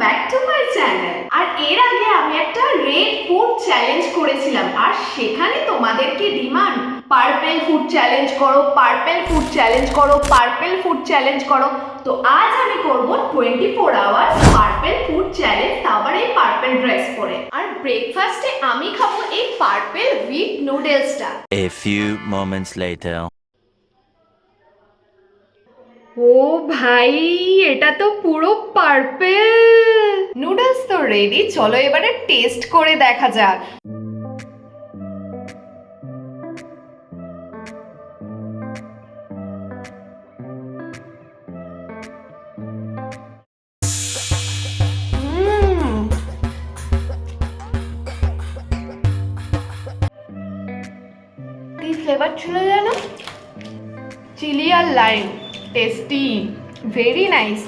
Back to my channel. আর এর আগে আমি একটা রেড ফুড চ্যালেঞ্জ করেছিলাম, আর সেখানে তোমাদেরকে ডিমান্ড পার্পেল ফুড চ্যালেঞ্জ করো, পার্পেল ফুড চ্যালেঞ্জ করো, পার্পেল ফুড চ্যালেঞ্জ করো। তো আজ আমি করব 24 আওয়ার্স পার্পেল ফুড চ্যালেঞ্জ, আবার এই পার্পেল ড্রেস পরে। আর ব্রেকফাস্টে আমি খাবো এই পার্পেল হুইট নুডলসটা। A few moments later. ও ভাই, এটা তো পুরো পার্পেল। নুডলস তো রেডি, চলো এবারে টেস্ট করে দেখা যাক। কি ফ্লেভার ছিল জানো? চিলি আর লাইম, টেস্টি, ভেরি নাইস।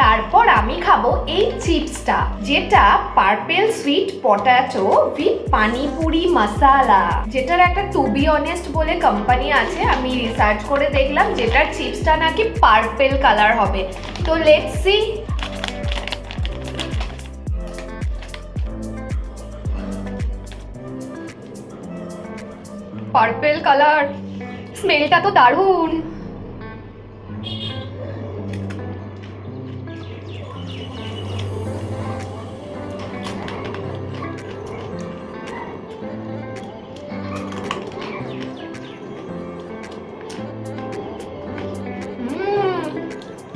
তারপর আমি খাবো এই চিপসটা, যেটা purple sweet potato with panipuri masala, যেটার একটা টু বি অনেস্ট বলে কোম্পানি আছে, আমি রিসার্চ করে দেখলাম, যেটার চিপসটা নাকি পার্পেল কালার হবে। তো লেটস সি। পার্পেল কালার, স্মেলটা তো দারুণ।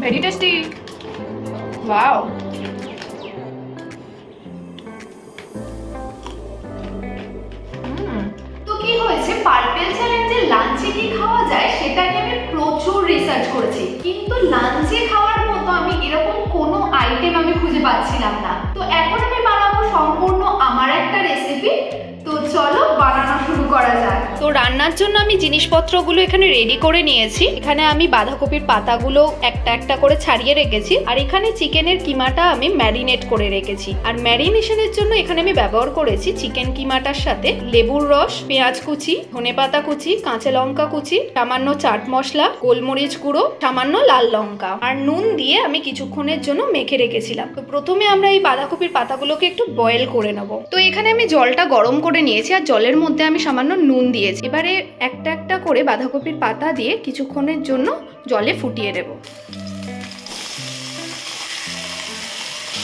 Very tasty. Wow. তো কি হয়েছে, পার্পেল চ্যালেঞ্জে লাঞ্চে কি খাওয়া যায় সেটা নিয়ে আমি প্রচুর রিসার্চ করেছি, কিন্তু লাঞ্চে খাওয়ার মতো আমি এরকম কোনো আইটেম আমি খুঁজে পাচ্ছিলাম না। তো এখন আমি বানাবো সম্পূর্ণ আমার একটা রেসিপি। তো চলো বানানো শুরু করা যাক। তো রান্নার জন্য আমি জিনিসপত্রগুলো এখানে রেডি করে নিয়েছি। এখানে আমি বাঁধাকপির পাতাগুলো একটা একটা করে ছাড়িয়ে রেখেছি, আর এখানে চিকেনের কিমাটা আমি ম্যারিনেট করে রেখেছি। আর ম্যারিনেশনের জন্য এখানে আমি ব্যবহার করেছি চিকেন কিমাটার সাথে লেবুর রস, পেঁয়াজ কুচি, ধনেপাতা কুচি, কাঁচা লঙ্কা কুচি, সামান্য চাট মশলা, গোলমরিচ গুঁড়ো, সামান্য লাল লঙ্কা আর নুন দিয়ে আমি কিছুক্ষণের জন্য মেখে রেখেছিলাম। তো প্রথমে আমরা এই বাঁধাকপির পাতাগুলোকে একটু বয়েল করে নেব। তো এখানে আমি জলটা গরম করে নিয়েছি, আর জলের মধ্যে আমি সামান্য নুন দিয়েছি। এবারে একটা একটা করে বাঁধাকপির পাতা দিয়ে কিছুক্ষণের জন্য জলে ফুটিয়ে দেব।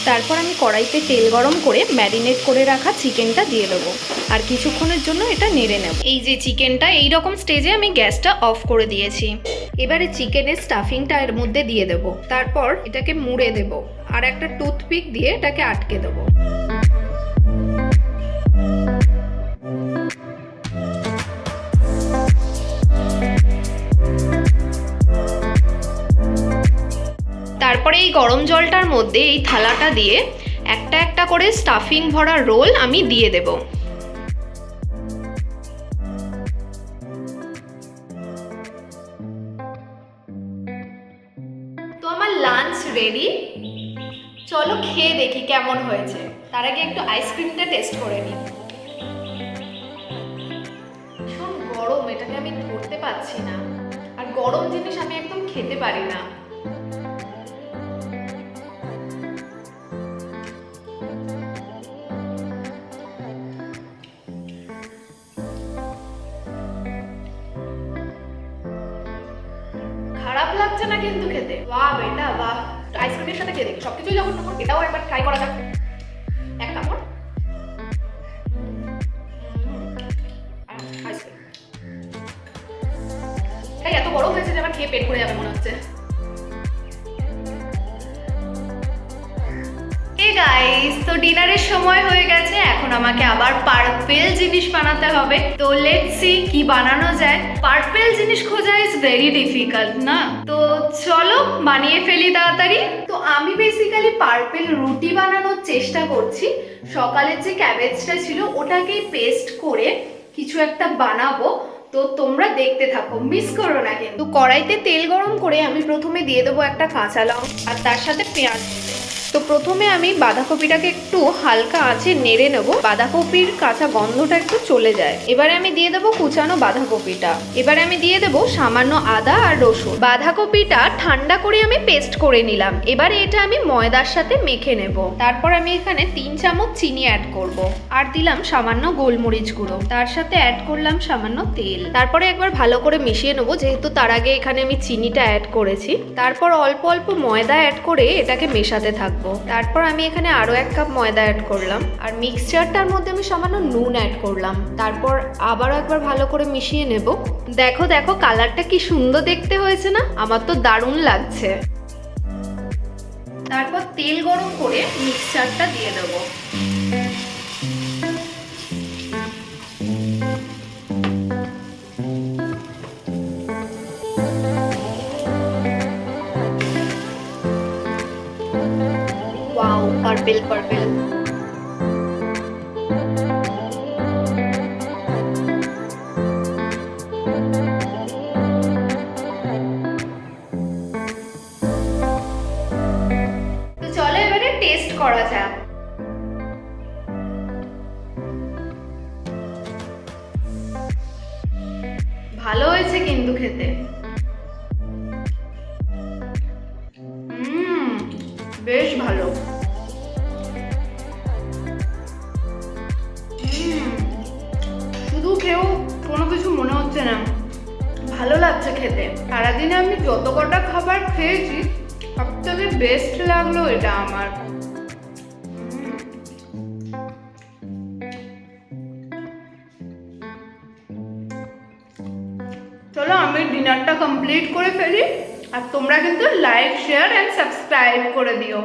তারপর আমি কড়াইতে তেল গরম করে ম্যারিনেট করে রাখা চিকেনটা দিয়ে দেবো, আর কিছুক্ষণের জন্য এটা নেড়ে নেব। এই যে চিকেনটা এই রকম স্টেজে আমি গ্যাসটা অফ করে দিয়েছি। এবারে চিকেনের স্টাফিংটা এর মধ্যে দিয়ে দেব, তারপর এটাকে মুড়ে দেব, আর একটা টুথপিক দিয়ে এটাকে আটকে দেবো। তারপরে এই গরম জলটার মধ্যে এই থালাটা দিয়ে একটা একটা করে স্টাফিং ভরা রোল আমি দিয়ে দেব। তো আমার লাঞ্চ রেডি, চলো খেয়ে দেখি কেমন হয়েছে। তার আগে একটু আইসক্রিমটা টেস্ট করে নিই। ভীষণ গরম, এটাকে আমি ধরতে পারছি না, আর গরম জিনিস আমি একদম খেতে পারি না। খারাপ লাগছে না কিন্তু খেতে। বাহ বেটা বাহ, আইসক্রিমের সাথে খেয়ে দেখি, সবকিছুই যখন তখন এটাও একবার ট্রাই করা যাক। এক কামড় আইসক্রিম। এটাই এত গরম হয়েছে যে আমার খেয়ে পেট ভরে যাবে মনে হচ্ছে। গাইস, তো ডিনারের সময় হয়ে গেছে, এখন আমাকে আবার পার্পেল জিনিস বানাতে হবে। তো লেটস সি কি বানানো যায়। পার্পেল জিনিস খোঁজা ইজ ভেরি ডিফিকাল্ট না, তো চলো বানিয়ে ফেলি তাড়াতাড়ি। তো আমি বেসিক্যালি পার্পেল রুটি বানানোর চেষ্টা করছি। সকালের যে ক্যাবেজটা ছিল ওটাকেই পেস্ট করে কিছু একটা বানাবো, তো তোমরা দেখতে থাকো, মিস করো না কিন্তু। কড়াইতে তেল গরম করে আমি প্রথমে দিয়ে দেবো একটা কাঁচা লঙ্কা, আর তার সাথে পেঁয়াজ। তো প্রথমে আমি বাঁধাকপিটাকে একটু হালকা আঁচে নেড়ে নেব, বাঁধাকপির কাঁচা গন্ধটা একটু চলে যায়। এবারে আমি দিয়ে দেবো কুচানো বাঁধাকপিটা। এবারে আমি দিয়ে দেবো সামান্য আদা আর রসুন। বাঁধাকপিটা ঠান্ডা করে আমি পেস্ট করে নিলাম। এবারে এটা আমি ময়দার সাথে মেখে নেব। তারপর আমি এখানে 3 চামচ চিনি অ্যাড করব, আর দিলাম সামান্য গোলমরিচ গুঁড়ো, তার সাথে অ্যাড করলাম সামান্য তেল। তারপরে একবার ভালো করে মিশিয়ে নেবো, যেহেতু তার আগে এখানে আমি চিনিটা অ্যাড করেছি। তারপর অল্প অল্প ময়দা অ্যাড করে এটাকে মেশাতে থাকবো। তারপর আমি এখানে আরো 1 কাপ ময়দা অ্যাড করলাম, আর মিক্সচারটার মধ্যে আমি সামান্য নুন অ্যাড করলাম। তারপর আবারও একবার ভালো করে মিশিয়ে নেব। দেখো দেখো কালারটা কি সুন্দর দেখতে হয়েছে না? আমার তো দারুণ লাগছে। তারপর তেল গরম করে মিক্সচারটা দিয়ে দেবো। Wow, purple purple. তো চলো এবারে টেস্ট করা যাক। ভালো হয়েছে কিন্তু খেতে। বেশ ভালো। শুধু খেয়েও কোনো কিছু মনে হচ্ছে না, ভালো লাগছে খেতে। সারাদিনে আমি যত কটা খাবার খেয়েছি সবথেকে বেস্ট লাগলো এটা আমার। চলো আমি ডিনারটা কমপ্লিট করে ফেলি, আর তোমরা কিন্তু লাইক, শেয়ার এন্ড সাবস্ক্রাইব করে দিও।